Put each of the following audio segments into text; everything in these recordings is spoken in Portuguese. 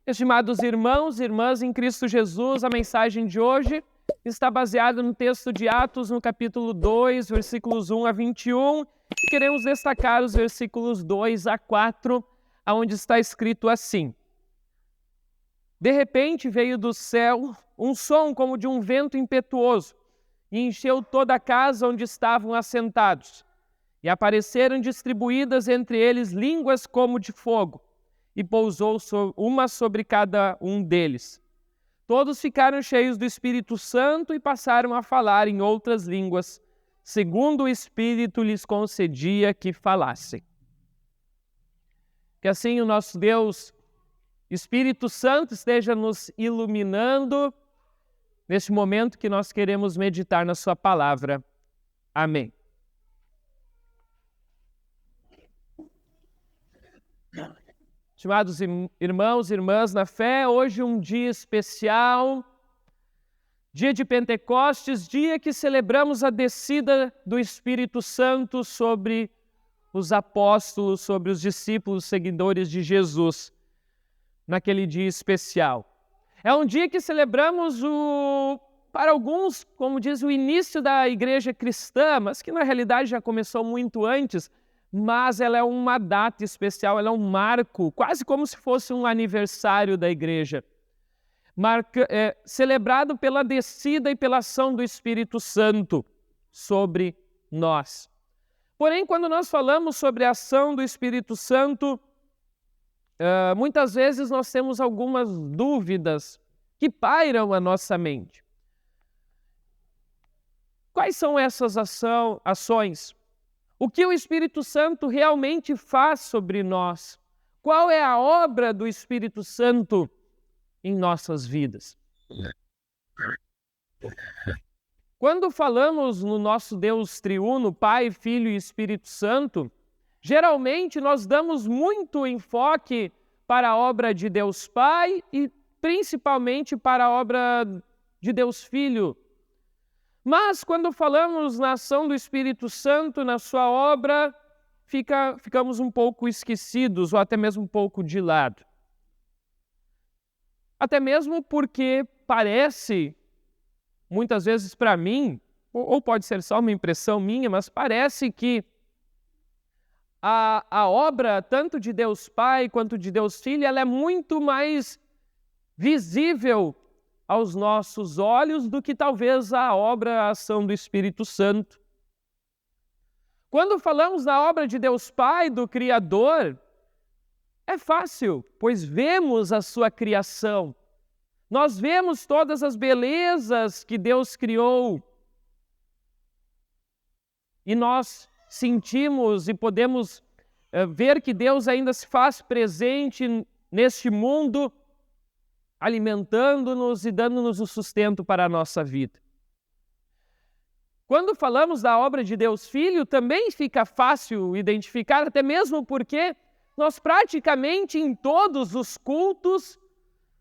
Estimados irmãos e irmãs em Cristo Jesus, a mensagem de hoje está baseada no texto de Atos, no capítulo 2, versículos 1 a 21, e queremos destacar os versículos 2 a 4, onde está escrito assim: De repente veio do céu um som como de um vento impetuoso, e encheu toda a casa onde estavam assentados. E apareceram distribuídas entre eles línguas como de fogo, e pousou uma sobre cada um deles. Todos ficaram cheios do Espírito Santo e passaram a falar em outras línguas, segundo o Espírito lhes concedia que falassem. Que assim o nosso Deus, Espírito Santo, esteja nos iluminando neste momento que nós queremos meditar na sua palavra. Amém. Estimados irmãos e irmãs na fé, hoje um dia especial, dia de Pentecostes, dia que celebramos a descida do Espírito Santo sobre os apóstolos, sobre os discípulos seguidores de Jesus, naquele dia especial. É um dia que celebramos para alguns, como diz, o início da igreja cristã, mas que na realidade já começou muito antes, mas ela é uma data especial, ela é um marco, quase como se fosse um aniversário da igreja, celebrado pela descida e pela ação do Espírito Santo sobre nós. Porém, quando nós falamos sobre a ação do Espírito Santo, muitas vezes nós temos algumas dúvidas que pairam a nossa mente. Quais são essas ações? O que o Espírito Santo realmente faz sobre nós? Qual é a obra do Espírito Santo em nossas vidas? Quando falamos no nosso Deus triuno, Pai, Filho e Espírito Santo, geralmente nós damos muito enfoque para a obra de Deus Pai e principalmente para a obra de Deus Filho. Mas quando falamos na ação do Espírito Santo, na sua obra, ficamos um pouco esquecidos ou até mesmo um pouco de lado. Até mesmo porque parece, muitas vezes para mim, ou pode ser só uma impressão minha, mas parece que a obra tanto de Deus Pai quanto de Deus Filho, ela é muito mais visível aos nossos olhos do que talvez a obra, a ação do Espírito Santo. Quando falamos da obra de Deus Pai, do Criador, é fácil, pois vemos a sua criação. Nós vemos todas as belezas que Deus criou. E nós sentimos e podemos ver que Deus ainda se faz presente neste mundo, alimentando-nos e dando-nos o sustento para a nossa vida. Quando falamos da obra de Deus Filho, também fica fácil identificar, até mesmo porque nós praticamente em todos os cultos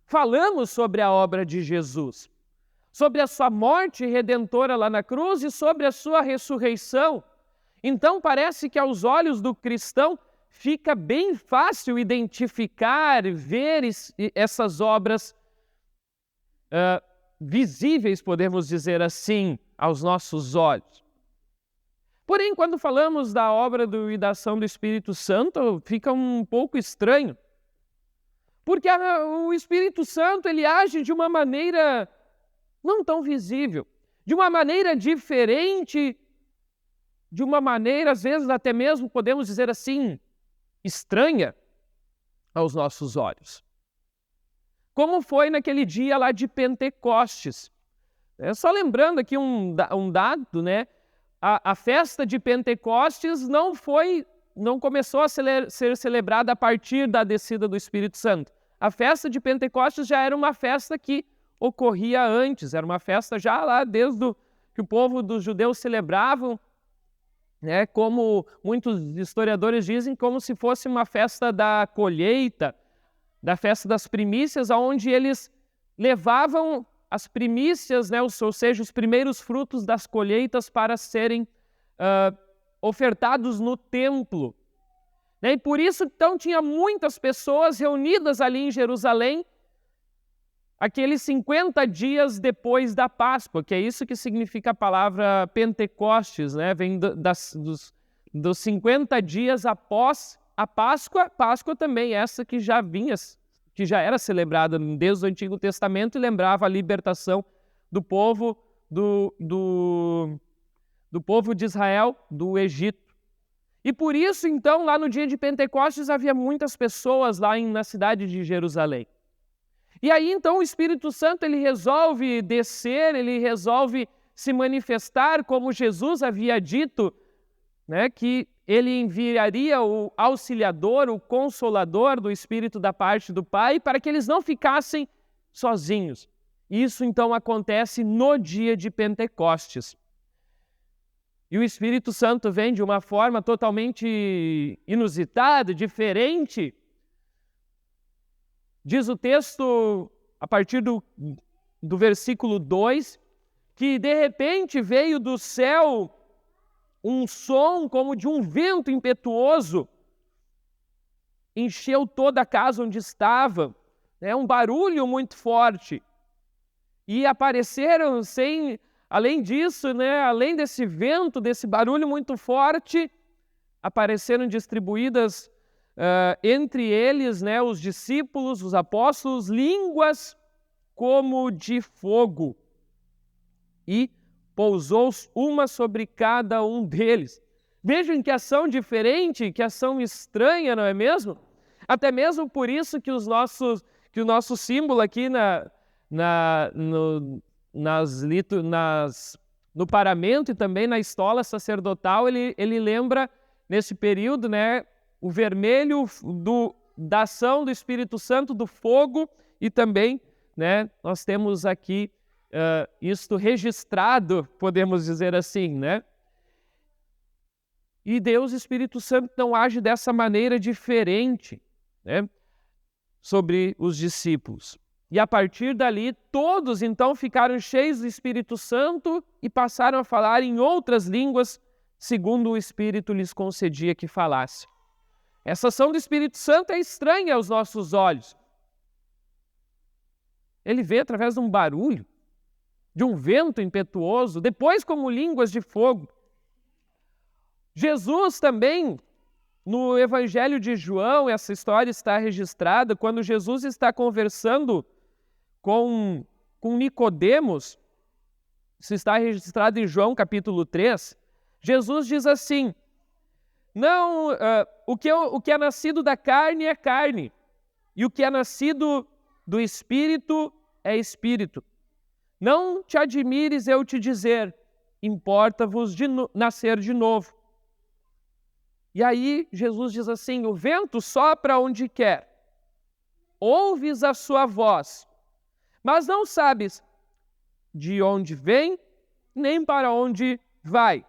falamos sobre a obra de Jesus, sobre a sua morte redentora lá na cruz e sobre a sua ressurreição. Então parece que aos olhos do cristão fica bem fácil identificar, ver essas obras visíveis, podemos dizer assim, aos nossos olhos. Porém, quando falamos da obra e da ação do Espírito Santo, fica um pouco estranho. Porque o Espírito Santo, ele age de uma maneira não tão visível, de uma maneira diferente, de uma maneira, às vezes, até mesmo, podemos dizer assim, estranha aos nossos olhos. Como foi naquele dia lá de Pentecostes. Só lembrando aqui um dado, né? A festa de Pentecostes não começou a ser celebrada a partir da descida do Espírito Santo. A festa de Pentecostes já era uma festa que ocorria antes, era uma festa já lá desde que o povo dos judeus celebravam, né, como muitos historiadores dizem, como se fosse uma festa da colheita, da festa das primícias, onde eles levavam as primícias, né, ou seja, os primeiros frutos das colheitas para serem ofertados no templo. E por isso, então, tinha muitas pessoas reunidas ali em Jerusalém, aqueles 50 dias depois da Páscoa, que é isso que significa a palavra Pentecostes, né? Vem dos 50 dias após a Páscoa. Páscoa também, essa que já era celebrada desde o Antigo Testamento e lembrava a libertação do povo do povo de Israel do Egito. E por isso, então, lá no dia de Pentecostes havia muitas pessoas lá na cidade de Jerusalém. E aí, então, o Espírito Santo ele resolve descer, ele resolve se manifestar, como Jesus havia dito, né, que ele enviaria o auxiliador, o consolador do Espírito da parte do Pai, para que eles não ficassem sozinhos. Isso, então, acontece no dia de Pentecostes. E o Espírito Santo vem de uma forma totalmente inusitada, diferente. Diz o texto, a partir do versículo 2, que de repente veio do céu um som como de um vento impetuoso, encheu toda a casa onde estava, né, um barulho muito forte. E apareceram, além disso, né, além desse vento, desse barulho muito forte, apareceram distribuídas entre eles, né, os discípulos, os apóstolos, línguas como de fogo. E pousou uma sobre cada um deles. Vejam que ação diferente, que ação estranha, não é mesmo? Até mesmo por isso que o nosso símbolo aqui no paramento e também na estola sacerdotal, ele lembra, nesse período, né, o vermelho da ação do Espírito Santo, do fogo, e também, né, nós temos aqui isto registrado, podemos dizer assim, né? E Deus, Espírito Santo, não age dessa maneira diferente, né, sobre os discípulos. E a partir dali, todos então ficaram cheios do Espírito Santo e passaram a falar em outras línguas, segundo o Espírito lhes concedia que falasse. Essa ação do Espírito Santo é estranha aos nossos olhos. Ele veio através de um barulho, de um vento impetuoso, depois como línguas de fogo. Jesus também, no Evangelho de João, essa história está registrada, quando Jesus está conversando com Nicodemos, isso está registrado em João capítulo 3, Jesus diz assim: não, o que é nascido da carne é carne, e o que é nascido do Espírito é Espírito. Não te admires eu te dizer, importa-vos nascer de novo. E aí Jesus diz assim: o vento sopra onde quer, ouves a sua voz, mas não sabes de onde vem, nem para onde vai.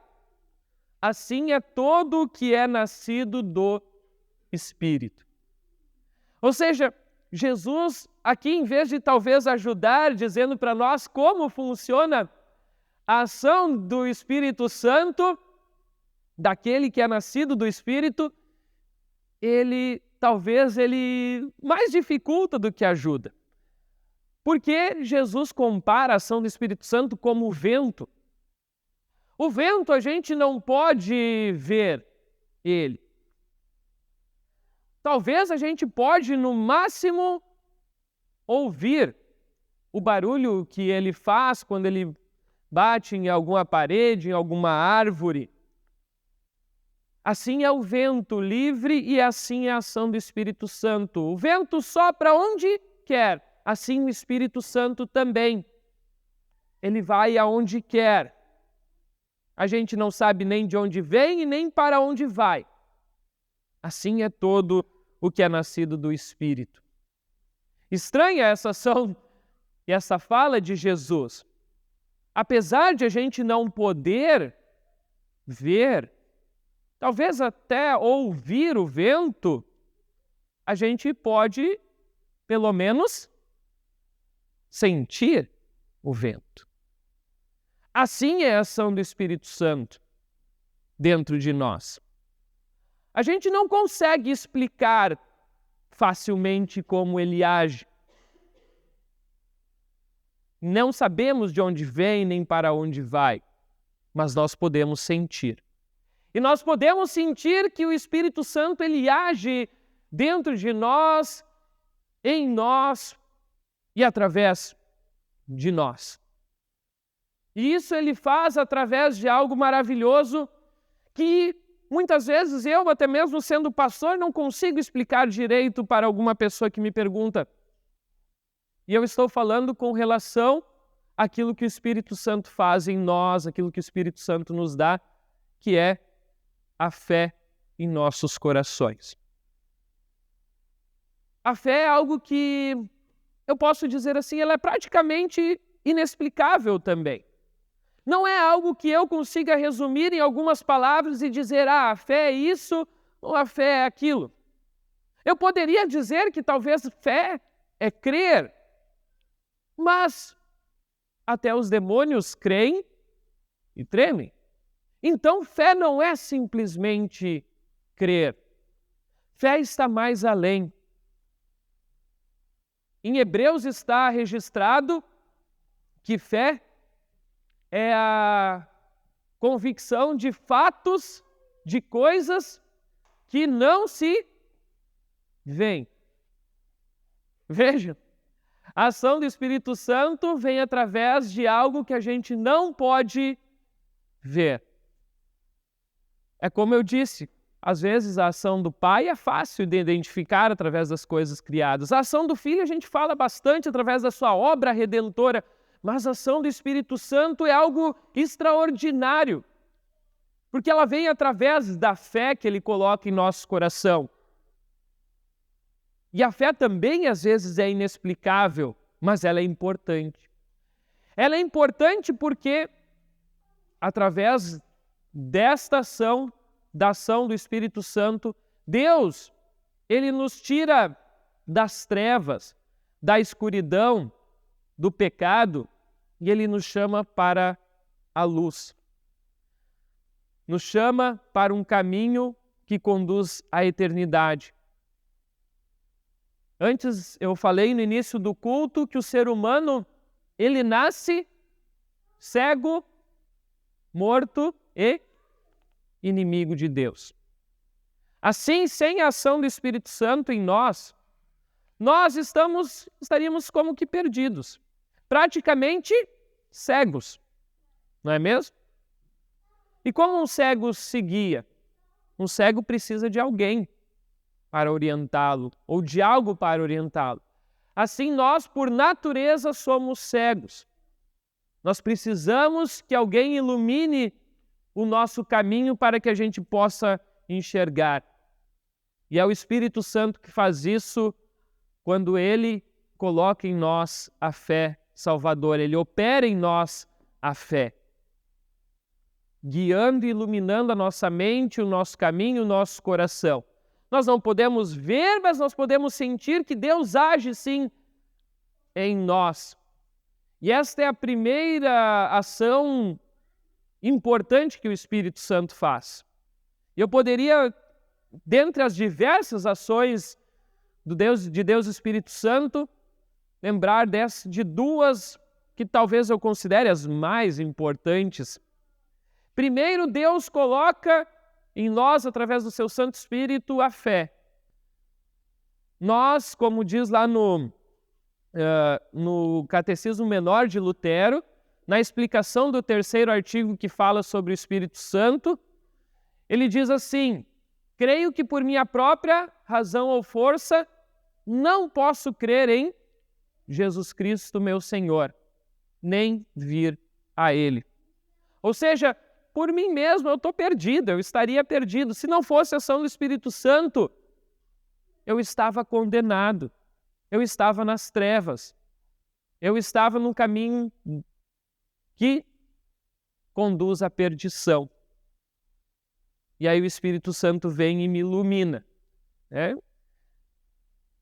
Assim é todo o que é nascido do Espírito. Ou seja, Jesus aqui, em vez de talvez ajudar, dizendo para nós como funciona a ação do Espírito Santo, daquele que é nascido do Espírito, ele mais dificulta do que ajuda. Porque Jesus compara a ação do Espírito Santo como o vento. O vento a gente não pode ver ele. Talvez a gente pode, no máximo, ouvir o barulho que ele faz quando ele bate em alguma parede, em alguma árvore. Assim é o vento livre e assim é a ação do Espírito Santo. O vento sopra onde quer, assim o Espírito Santo também. Ele vai aonde quer. A gente não sabe nem de onde vem e nem para onde vai. Assim é todo o que é nascido do Espírito. Estranha essa ação e essa fala de Jesus. Apesar de a gente não poder ver, talvez até ouvir o vento, a gente pode, pelo menos, sentir o vento. Assim é a ação do Espírito Santo dentro de nós. A gente não consegue explicar facilmente como ele age. Não sabemos de onde vem nem para onde vai, mas nós podemos sentir. E nós podemos sentir que o Espírito Santo ele age dentro de nós, em nós e através de nós. E isso ele faz através de algo maravilhoso que muitas vezes eu, até mesmo sendo pastor, não consigo explicar direito para alguma pessoa que me pergunta. E eu estou falando com relação àquilo que o Espírito Santo faz em nós, aquilo que o Espírito Santo nos dá, que é a fé em nossos corações. A fé é algo que, eu posso dizer assim, ela é praticamente inexplicável também. Não é algo que eu consiga resumir em algumas palavras e dizer, a fé é isso ou a fé é aquilo. Eu poderia dizer que talvez fé é crer, mas até os demônios creem e tremem. Então, fé não é simplesmente crer. Fé está mais além. Em Hebreus está registrado que fé é a convicção de fatos, de coisas que não se veem. Veja, a ação do Espírito Santo vem através de algo que a gente não pode ver. É como eu disse, às vezes a ação do Pai é fácil de identificar através das coisas criadas. A ação do Filho a gente fala bastante através da sua obra redentora, mas a ação do Espírito Santo é algo extraordinário, porque ela vem através da fé que Ele coloca em nosso coração. E a fé também às vezes é inexplicável, mas ela é importante. Ela é importante porque, através desta ação, da ação do Espírito Santo, Deus, Ele nos tira das trevas, da escuridão, do pecado, e Ele nos chama para a luz. Nos chama para um caminho que conduz à eternidade. Antes eu falei no início do culto que o ser humano, ele nasce cego, morto e inimigo de Deus. Assim, sem a ação do Espírito Santo em nós, nós estaríamos como que perdidos, praticamente cegos, não é mesmo? E como um cego se guia? Um cego precisa de alguém para orientá-lo, ou de algo para orientá-lo. Assim, nós, por natureza, somos cegos. Nós precisamos que alguém ilumine o nosso caminho para que a gente possa enxergar. E é o Espírito Santo que faz isso quando Ele coloca em nós a fé salvadora. Ele opera em nós a fé, guiando e iluminando a nossa mente, o nosso caminho, o nosso coração. Nós não podemos ver, mas nós podemos sentir que Deus age sim em nós. E esta é a primeira ação importante que o Espírito Santo faz. Eu poderia, dentre as diversas ações de Deus Espírito Santo, lembrar de duas que talvez eu considere as mais importantes. Primeiro, Deus coloca em nós, através do seu Santo Espírito, a fé. Nós, como diz lá no Catecismo Menor de Lutero, na explicação do 3º artigo que fala sobre o Espírito Santo, ele diz assim: creio que por minha própria razão ou força não posso crer em Jesus Cristo, meu Senhor, nem vir a Ele. Ou seja, por mim mesmo eu estou perdido, eu estaria perdido. Se não fosse a ação do Espírito Santo, eu estava condenado, eu estava nas trevas, eu estava num caminho que conduz à perdição. E aí o Espírito Santo vem e me ilumina.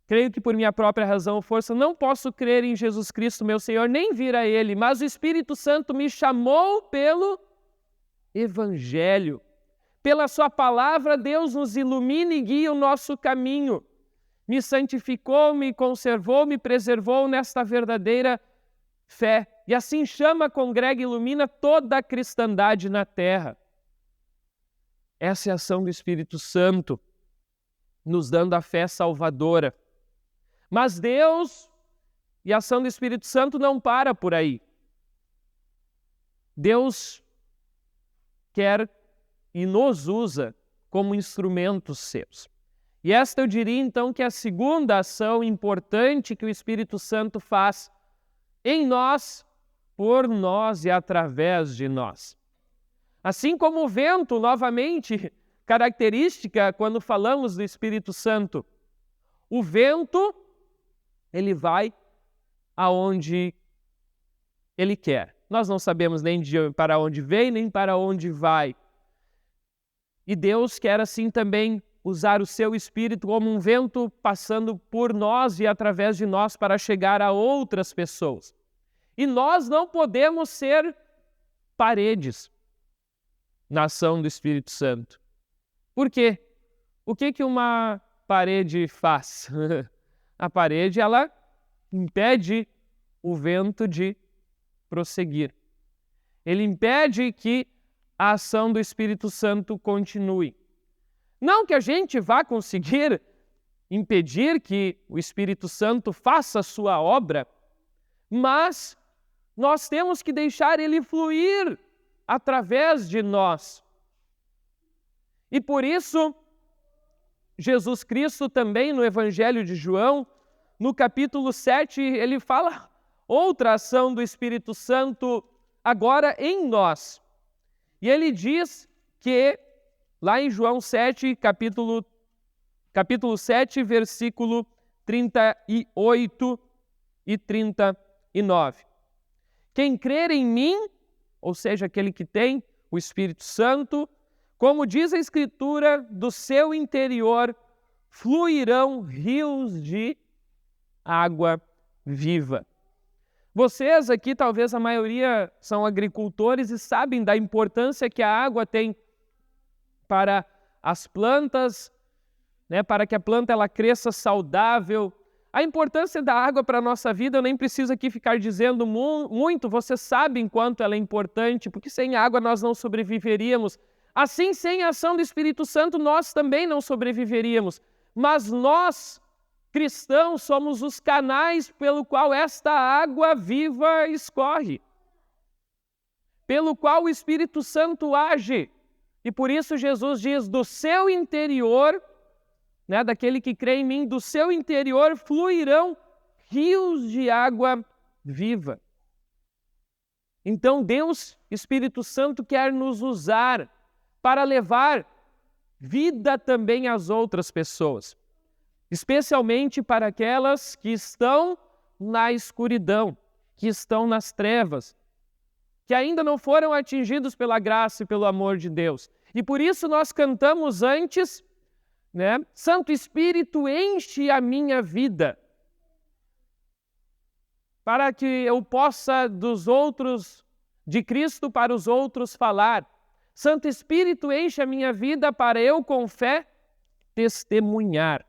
Creio que por minha própria razão ou força não posso crer em Jesus Cristo, meu Senhor, nem vir a Ele, mas o Espírito Santo me chamou pelo Evangelho, pela sua palavra, Deus nos ilumina e guia o nosso caminho. Me santificou, me conservou, me preservou nesta verdadeira fé. E assim chama, congrega e ilumina toda a cristandade na terra. Essa é a ação do Espírito Santo, nos dando a fé salvadora. Mas Deus e a ação do Espírito Santo não para por aí. Deus quer e nos usa como instrumentos seus. E esta eu diria então que é a segunda ação importante que o Espírito Santo faz em nós, por nós e através de nós. Assim como o vento, novamente, característica quando falamos do Espírito Santo. O vento, ele vai aonde ele quer. Nós não sabemos nem para onde vem, nem para onde vai. E Deus quer assim também usar o seu Espírito como um vento passando por nós e através de nós para chegar a outras pessoas. E nós não podemos ser paredes na ação do Espírito Santo. Por quê? O que uma parede faz? A parede, ela impede o vento de prosseguir. Ele impede que a ação do Espírito Santo continue. Não que a gente vá conseguir impedir que o Espírito Santo faça a sua obra, mas nós temos que deixar ele fluir através de nós. E por isso, Jesus Cristo também no Evangelho de João, no capítulo 7, ele fala outra ação do Espírito Santo agora em nós. E ele diz que, lá em João 7, capítulo 7, versículo 38 e 39. Quem crer em mim, ou seja, aquele que tem o Espírito Santo, como diz a Escritura, do seu interior fluirão rios de água viva. Vocês aqui, talvez a maioria são agricultores e sabem da importância que a água tem para as plantas, né, para que a planta ela cresça saudável. A importância da água para a nossa vida, eu nem preciso aqui ficar dizendo muito, vocês sabem quanto ela é importante, porque sem água nós não sobreviveríamos. Assim, sem a ação do Espírito Santo, nós também não sobreviveríamos. Mas nós, cristãos, somos os canais pelo qual esta água viva escorre, pelo qual o Espírito Santo age. E por isso Jesus diz, do seu interior, né, daquele que crê em mim, do seu interior fluirão rios de água viva. Então Deus, Espírito Santo, quer nos usar para levar vida também às outras pessoas, especialmente para aquelas que estão na escuridão, que estão nas trevas, que ainda não foram atingidos pela graça e pelo amor de Deus. E por isso nós cantamos antes, né? Santo Espírito, enche a minha vida, para que eu possa dos outros, de Cristo para os outros falar. Santo Espírito, enche a minha vida para eu com fé testemunhar.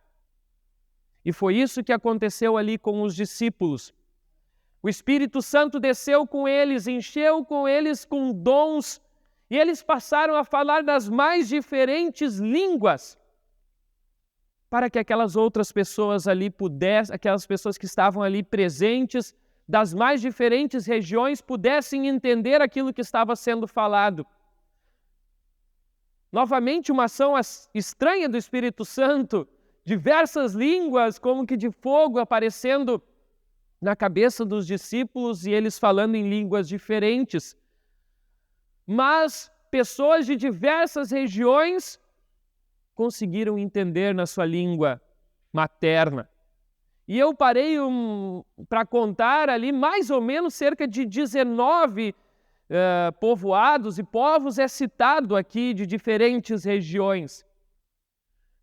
E foi isso que aconteceu ali com os discípulos. O Espírito Santo desceu com eles, encheu com eles com dons, e eles passaram a falar das mais diferentes línguas, para que aquelas outras pessoas ali pudessem, aquelas pessoas que estavam ali presentes, das mais diferentes regiões, pudessem entender aquilo que estava sendo falado. Novamente, uma ação estranha do Espírito Santo, diversas línguas, como que de fogo, aparecendo na cabeça dos discípulos e eles falando em línguas diferentes. Mas pessoas de diversas regiões conseguiram entender na sua língua materna. E eu parei para contar ali mais ou menos cerca de 19 povoados e povos é citado aqui de diferentes regiões.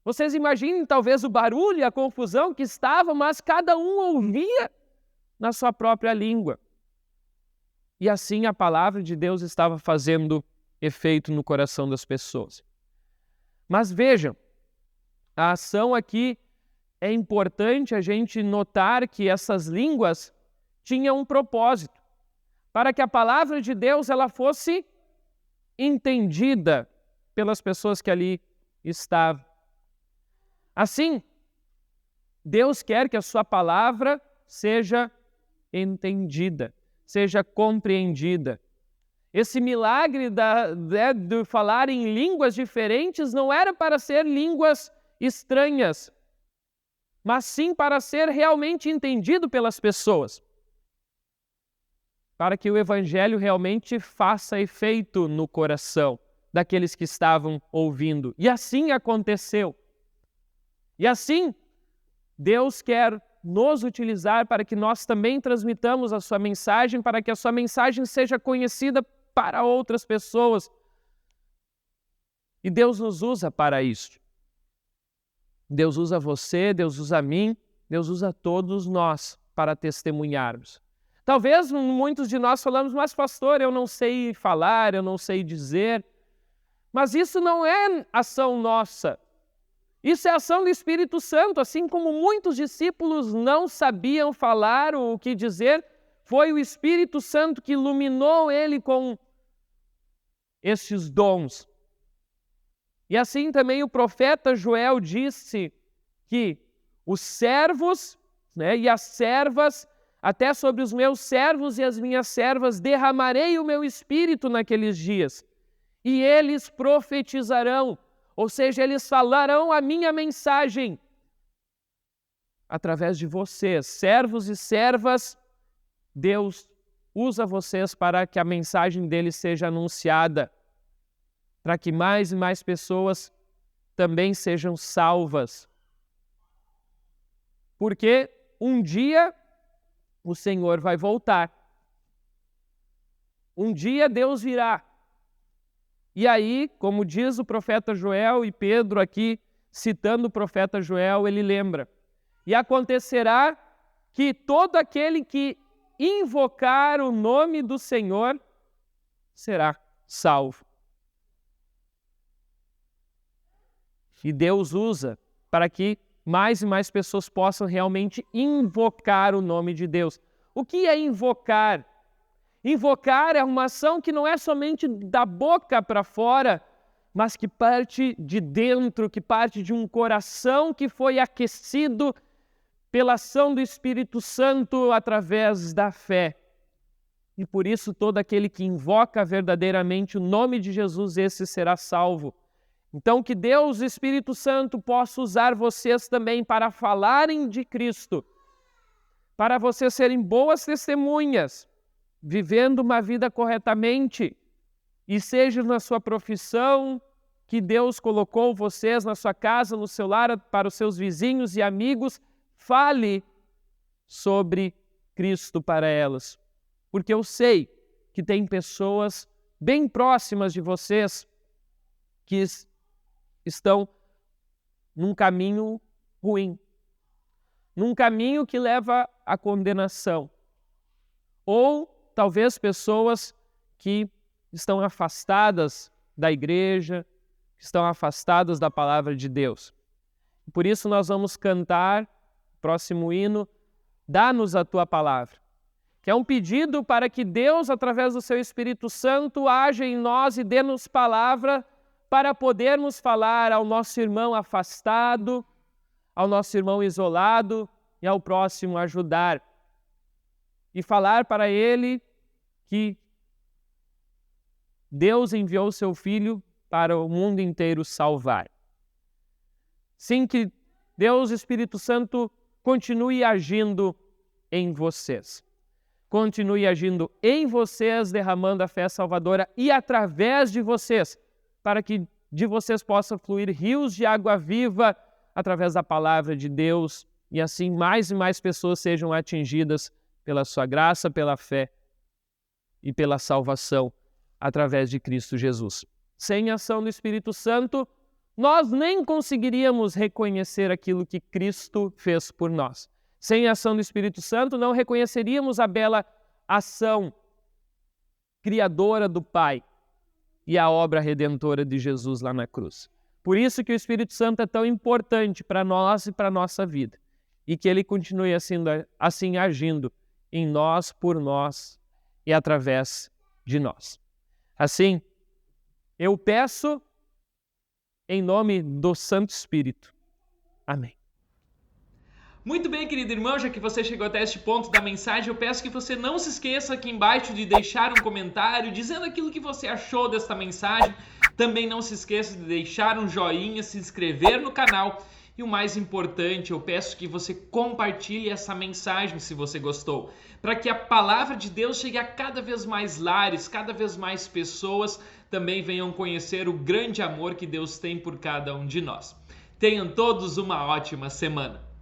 Vocês imaginem talvez o barulho e a confusão que estava, mas cada um ouvia na sua própria língua. E assim a palavra de Deus estava fazendo efeito no coração das pessoas. Mas vejam, a ação aqui é importante a gente notar que essas línguas tinham um propósito, para que a palavra de Deus ela fosse entendida pelas pessoas que ali estavam. Assim, Deus quer que a sua palavra seja entendida, seja compreendida. Esse milagre de falar em línguas diferentes não era para ser línguas estranhas, mas sim para ser realmente entendido pelas pessoas, para que o Evangelho realmente faça efeito no coração daqueles que estavam ouvindo. E assim aconteceu. E assim, Deus quer nos utilizar para que nós também transmitamos a sua mensagem, para que a sua mensagem seja conhecida para outras pessoas. E Deus nos usa para isso. Deus usa você, Deus usa a mim, Deus usa todos nós para testemunharmos. Talvez muitos de nós falamos, mas pastor, eu não sei falar, eu não sei dizer. Mas isso não é ação nossa. Isso é ação do Espírito Santo, assim como muitos discípulos não sabiam falar ou o que dizer, foi o Espírito Santo que iluminou ele com estes dons. E assim também o profeta Joel disse que os servos, e as servas, até sobre os meus servos e as minhas servas, derramarei o meu Espírito naqueles dias, e eles profetizarão. Ou seja, eles falarão a minha mensagem através de vocês, servos e servas. Deus usa vocês para que a mensagem dele seja anunciada, para que mais e mais pessoas também sejam salvas. Porque um dia o Senhor vai voltar. Um dia Deus virá. E aí, como diz o profeta Joel, e Pedro aqui, citando o profeta Joel, ele lembra: e acontecerá que todo aquele que invocar o nome do Senhor será salvo. E Deus usa para que mais e mais pessoas possam realmente invocar o nome de Deus. O que é invocar? Invocar é uma ação que não é somente da boca para fora, mas que parte de dentro, que parte de um coração que foi aquecido pela ação do Espírito Santo através da fé. E por isso todo aquele que invoca verdadeiramente o nome de Jesus, esse será salvo. Então que Deus, o Espírito Santo, possa usar vocês também para falarem de Cristo, para vocês serem boas testemunhas, vivendo uma vida corretamente, e seja na sua profissão que Deus colocou vocês, na sua casa, no seu lar, para os seus vizinhos e amigos, fale sobre Cristo para elas. Porque eu sei que tem pessoas bem próximas de vocês que estão num caminho ruim, num caminho que leva à condenação. Ou talvez pessoas que estão afastadas da igreja, que estão afastadas da palavra de Deus. Por isso nós vamos cantar o próximo hino, Dá-nos a Tua Palavra, que é um pedido para que Deus, através do Seu Espírito Santo, haja em nós e dê-nos palavra para podermos falar ao nosso irmão afastado, ao nosso irmão isolado e ao próximo ajudar. E falar para ele que Deus enviou o seu Filho para o mundo inteiro salvar. Sim, que Deus, Espírito Santo, continue agindo em vocês. Continue agindo em vocês, derramando a fé salvadora e através de vocês, para que de vocês possam fluir rios de água viva através da palavra de Deus e assim mais e mais pessoas sejam atingidas pela sua graça, pela fé e pela salvação através de Cristo Jesus. Sem a ação do Espírito Santo, nós nem conseguiríamos reconhecer aquilo que Cristo fez por nós. Sem a ação do Espírito Santo, não reconheceríamos a bela ação criadora do Pai e a obra redentora de Jesus lá na cruz. Por isso que o Espírito Santo é tão importante para nós e para a nossa vida. E que ele continue assim agindo em nós, por nós e através de nós. Assim, eu peço em nome do Santo Espírito. Amém. Muito bem, querido irmão, já que você chegou até este ponto da mensagem, eu peço que você não se esqueça aqui embaixo de deixar um comentário dizendo aquilo que você achou desta mensagem. Também não se esqueça de deixar um joinha, se inscrever no canal e o mais importante, eu peço que você compartilhe essa mensagem se você gostou, para que a palavra de Deus chegue a cada vez mais lares, cada vez mais pessoas também venham conhecer o grande amor que Deus tem por cada um de nós. Tenham todos uma ótima semana.